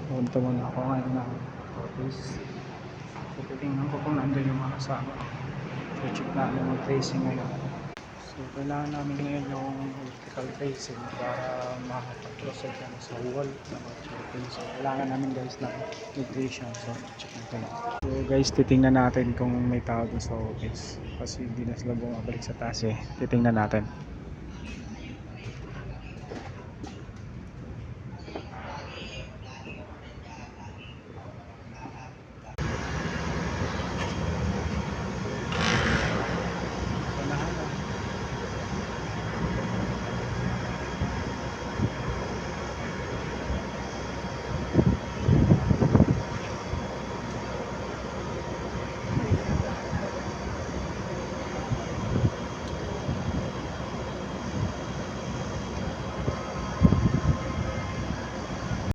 Punta muna ako ngayon ng office. So, titingnan ko kung nandun yung mga kasama. So, check namin mag-tracing ngayon. So, kailangan namin ngayon yung vertical tracing para makapag-proceed kami sa wall na mag-tracing. So, kailangan namin guys ng nutrition. So, check natin. So, guys, titingnan natin kung may tao dun sa office. Kasi hindi na sila bumabalik sa taas eh. Titingnan natin.